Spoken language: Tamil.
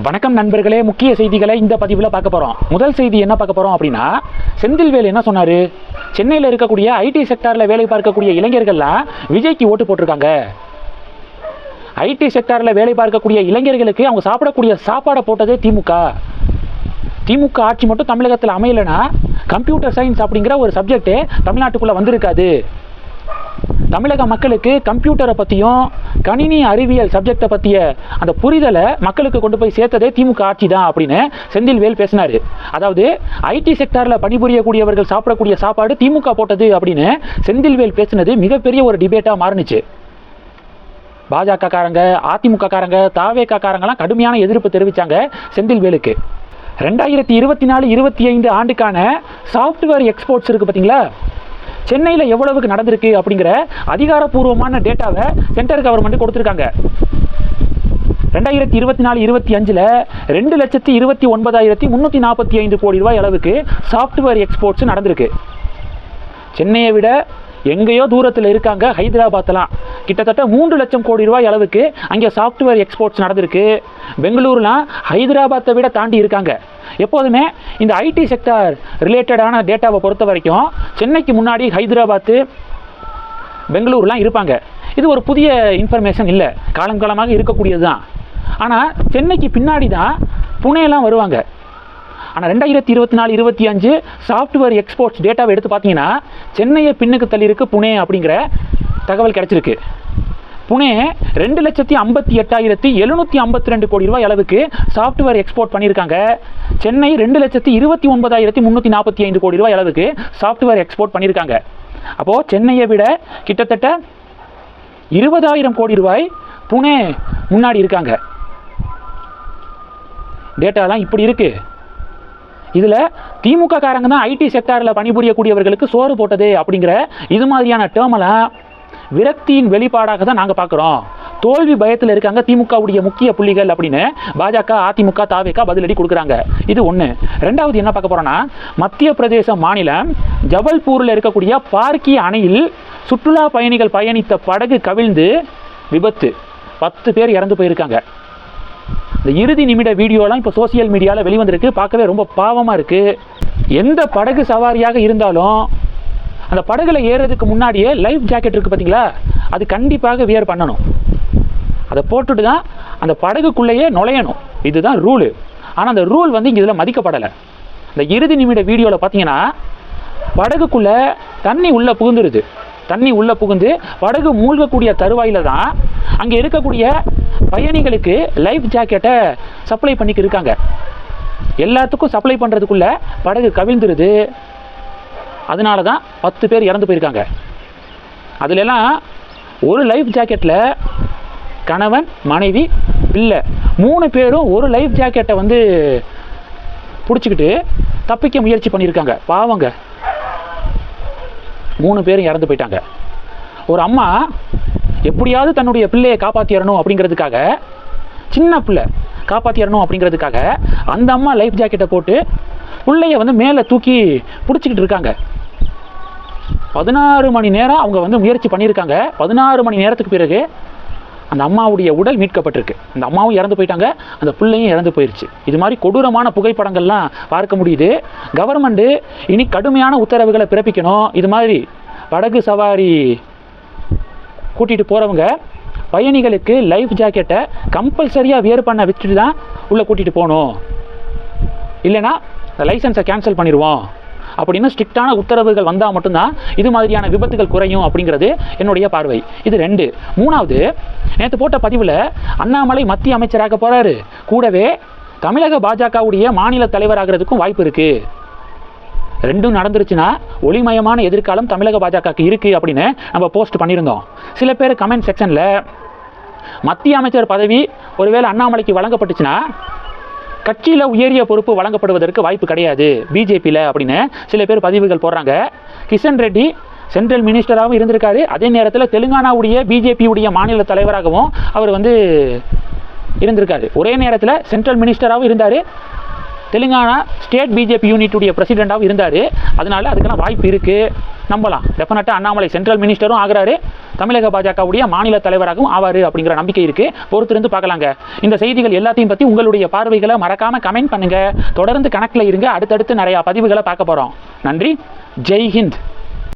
வணக்கம் நண்பர்களே, முக்கிய செய்திகளை இந்த பதிவில் பார்க்க போகிறோம். முதல் செய்தி என்ன பார்க்க போகிறோம் அப்படின்னா, செந்தில்வேல் என்ன சொன்னார்? சென்னையில் இருக்கக்கூடிய ஐடி செக்டாரில் வேலை பார்க்கக்கூடிய இளைஞர்கள்லாம் விஜய்க்கு ஓட்டு போட்டிருக்காங்க. ஐடி செக்டாரில் வேலை பார்க்கக்கூடிய இளைஞர்களுக்கு அவங்க சாப்பிடக்கூடிய சாப்பாடை போட்டதே திமுக ஆட்சி மட்டும் தமிழகத்தில் அமையலைன்னா கம்ப்யூட்டர் சயின்ஸ் அப்படிங்கிற ஒரு சப்ஜெக்டே தமிழ்நாட்டுக்குள்ளே வந்திருக்காது. தமிழக மக்களுக்கு கம்ப்யூட்டரை பற்றியும் கணினி அறிவியல் சப்ஜெக்டை பற்றிய அந்த புரிதலை மக்களுக்கு கொண்டு போய் சேர்த்ததே திமுக ஆட்சி தான் அப்படின்னு செந்தில்வேல் பேசினார். அதாவது ஐடி செக்டாரில் பணிபுரியக்கூடியவர்கள் சாப்பிடக்கூடிய சாப்பாடு திமுக போட்டது அப்படின்னு செந்தில்வேல் பேசினது மிகப்பெரிய ஒரு டிபேட்டாக மாறுனுச்சு. பாஜக காரங்க, அதிமுக காரங்க, தாவேகா காரங்கெல்லாம் கடுமையான எதிர்ப்பு தெரிவித்தாங்க செந்தில்வேலுக்கு. 2024-25 ஆண்டுக்கான சாஃப்ட்வேர் எக்ஸ்போர்ட்ஸ் இருக்குது பார்த்தீங்களா, சென்னையில் எவ்வளவுக்கு நடந்திருக்கு அப்படிங்கிற அதிகாரப்பூர்வமான டேட்டாவை சென்ட்ரல் கவர்மெண்ட் கொடுத்துருக்காங்க. 2024-25 2,29,345 கோடி ரூபாய் அளவுக்கு சாஃப்ட்வேர் எக்ஸ்போர்ட்ஸ் நடந்திருக்கு. சென்னையை விட எங்கேயோ தூரத்தில் இருக்காங்க ஹைதராபாத்லாம், கிட்டத்தட்ட 3 லட்சம் கோடி ரூபாய் அளவுக்கு அங்கே சாஃப்ட்வேர் எக்ஸ்போர்ட்ஸ் நடந்திருக்கு. பெங்களூர்லாம் ஹைதராபாத்தை விட தாண்டி இருக்காங்க. எப்போதுமே இந்த ஐடி செக்டார் ரிலேட்டடான டேட்டாவை பொறுத்த வரைக்கும் சென்னைக்கு முன்னாடி ஹைதராபாத்து, பெங்களூர்லாம் இருப்பாங்க. இது ஒரு புதிய இன்ஃபர்மேஷன் இல்லை, காலங்காலமாக இருக்கக்கூடியது தான். ஆனால் சென்னைக்கு பின்னாடி தான் புனேலாம் வருவாங்க. ஆனால் 2024-25 சாஃப்ட்வேர் எக்ஸ்போர்ட்ஸ் டேட்டாவை எடுத்து பார்த்தீங்கன்னா சென்னையை பின்னுக்கு தள்ளியிருக்கு புனே அப்படிங்கிற தகவல் கிடைச்சிருக்கு. புனே 2,58,752 கோடி ரூபாய் அளவுக்கு சாஃப்ட்வேர் எக்ஸ்போர்ட் பண்ணியிருக்காங்க. சென்னை 2,29,345 கோடி ரூபாய் அளவுக்கு சாஃப்ட்வேர் எக்ஸ்போர்ட் பண்ணியிருக்காங்க. அப்போது சென்னையை விட கிட்டத்தட்ட 20,000 கோடி ரூபாய் புனே முன்னாடி இருக்காங்க. டேட்டாலாம் இப்படி இருக்குது. இதில் திமுக காரங்க தான் ஐடி செக்டாரில் பணிபுரியக்கூடியவர்களுக்கு சோறு போட்டது அப்படிங்கிற இது மாதிரியான டேர்மெல்லாம் விரக்தியின் வெளிப்பாடாக தான் நாங்கள் பார்க்குறோம். தோல்வி பயத்தில் இருக்காங்க திமுகவுடைய முக்கிய புள்ளிகள் அப்படின்னு பாஜக, அதிமுக, தாவேகா பதிலடி கொடுக்குறாங்க. இது ஒன்று. ரெண்டாவது என்ன பார்க்க போகிறோன்னா, மத்திய பிரதேச மாநிலம் ஜபல்பூரில் இருக்கக்கூடிய பார்க்கி அணையில் சுற்றுலா பயணிகள் பயணித்த படகு கவிழ்ந்து விபத்து, 10 பேர் இறந்து போயிருக்காங்க. இந்த இறுதி நிமிட வீடியோலாம் இப்போ சோசியல் மீடியாவில் வெளிவந்திருக்கு. பார்க்கவே ரொம்ப பாவமாக இருக்குது. எந்த படகு சவாரியாக இருந்தாலும் அந்த படகுல ஏறுறதுக்கு முன்னாடியே லைஃப் ஜாக்கெட் இருக்குது பார்த்தீங்களா, அது கண்டிப்பாக வியர் பண்ணணும். அதை போட்டுட்டு தான் அந்த படகுக்குள்ளேயே நுழையணும். இதுதான் ரூலு. ஆனால் அந்த ரூல் வந்து இங்கே இதில் மதிக்கப்படலை. இந்த இறுதி நிமிட வீடியோவில் பார்த்தீங்கன்னா படகுக்குள்ளே தண்ணி உள்ளே புகுந்துருது. தண்ணி உள்ளே புகுந்து படகு மூழ்கக்கூடிய தருவாயில் தான் அங்கே இருக்கக்கூடிய பயணிகளுக்கு லைஃப் ஜாக்கெட்டை சப்ளை பண்ணிக்கு இருக்காங்க. எல்லாத்துக்கும் சப்ளை பண்ணுறதுக்குள்ள படகு கவிழ்ந்துருது. அதனால தான் 10 பேர் இறந்து போயிருக்காங்க. அதுலெல்லாம் ஒரு லைஃப் ஜாக்கெட்டில் கணவன், மனைவி, பிள்ளை 3 பேரும் ஒரு லைஃப் ஜாக்கெட்டை வந்து பிடிச்சிக்கிட்டு தப்பிக்க முயற்சி பண்ணியிருக்காங்க. பாவங்க, 3 பேரும் இறந்து போயிட்டாங்க. ஒரு அம்மா எப்படியாவது தன்னுடைய பிள்ளையை காப்பாற்றிடணும் அப்படிங்கிறதுக்காக, சின்ன பிள்ளை காப்பாற்றிடணும் அப்படிங்கிறதுக்காக அந்த அம்மா லைஃப் ஜாக்கெட்டை போட்டு பிள்ளைய வந்து மேலே தூக்கி பிடிச்சிக்கிட்டு இருக்காங்க. 16 மணி நேரம் அவங்க வந்து முயற்சி பண்ணியிருக்காங்க. 16 மணி நேரத்துக்கு பிறகு அந்த அம்மாவுடைய உடல் மீட்கப்பட்டிருக்கு. அந்த அம்மாவும் இறந்து போயிட்டாங்க, அந்த பிள்ளையும் இறந்து போயிடுச்சு. இது மாதிரி கொடூரமான புகைப்படங்கள்லாம் பார்க்க முடியுது. கவர்மெண்ட்டு இனி கடுமையான உத்தரவுகளை பிறப்பிக்கணும். இது மாதிரி படகு சவாரி கூட்டிகிட்டு போகிறவங்க பயணிகளுக்கு லைஃப் ஜாக்கெட்டை கம்பல்சரியாக வியர் பண்ண வச்சுட்டு தான் உள்ளே கூட்டிகிட்டு போகணும். இல்லைனா லைசன்ஸை கேன்சல் பண்ணிடுவோம் அப்படின்னு ஸ்ட்ரிக்டான உத்தரவுகள் வந்தால் மட்டும்தான் இது மாதிரியான விபத்துகள் குறையும் அப்படிங்கிறது என்னுடைய பார்வை. இது 2. 3வது, நேற்று போட்ட பதிவில் அண்ணாமலை மத்திய அமைச்சராக போகிறாரு, கூடவே தமிழக பாஜகவுடைய மாநில தலைவராகிறதுக்கும் வாய்ப்பு இருக்குது. 2ம் நடந்துருச்சுன்னா ஒளிமயமான எதிர்காலம் தமிழக பாஜகவுக்கு இருக்குது அப்படின்னு நம்ம போஸ்ட் பண்ணியிருந்தோம். சில பேர் கமெண்ட் செக்ஷனில் மத்திய அமைச்சர் பதவி ஒருவேளை அண்ணாமலைக்கு வழங்கப்பட்டுச்சுன்னா கட்சியில் உயரிய பொறுப்பு வழங்கப்படுவதற்கு வாய்ப்பு கிடையாது பிஜேபியில் அப்படின்னு சில பேர் பதிவுகள் போடுறாங்க. கிஷன் ரெட்டி சென்ட்ரல் மினிஸ்டராகவும் இருந்திருக்காரு, அதே நேரத்தில் தெலுங்கானாவுடைய பிஜேபியுடைய மாநில தலைவராகவும் அவர் வந்து இருந்திருக்காரு. ஒரே நேரத்தில் சென்ட்ரல் மினிஸ்டராகவும் இருந்தார், தெலுங்கானா ஸ்டேட் பிஜேபி யூனிட்டுடைய பிரசிடெண்ட்டாகவும் இருந்தார். அதனால அதுக்கெல்லாம் வாய்ப்பு இருக்குது, நம்பலாம். டெஃபினட்டாக அண்ணாமலை சென்ட்ரல் மினிஸ்டரும் ஆகிறாரு, தமிழக பாஜகவுடைய மாநில தலைவராகவும் ஆவார் அப்படிங்கிற நம்பிக்கை இருக்குது. பொறுத்திருந்து பார்க்கலாங்க. இந்த செய்திகள் எல்லாத்தையும் பற்றி உங்களுடைய பார்வைகளை மறக்காமல் கமெண்ட் பண்ணுங்கள். தொடர்ந்து கணக்கில் இருங்க. அடுத்தடுத்து நிறையா பதிவுகளை பார்க்க போகிறோம். நன்றி. ஜெய் ஹிந்த்.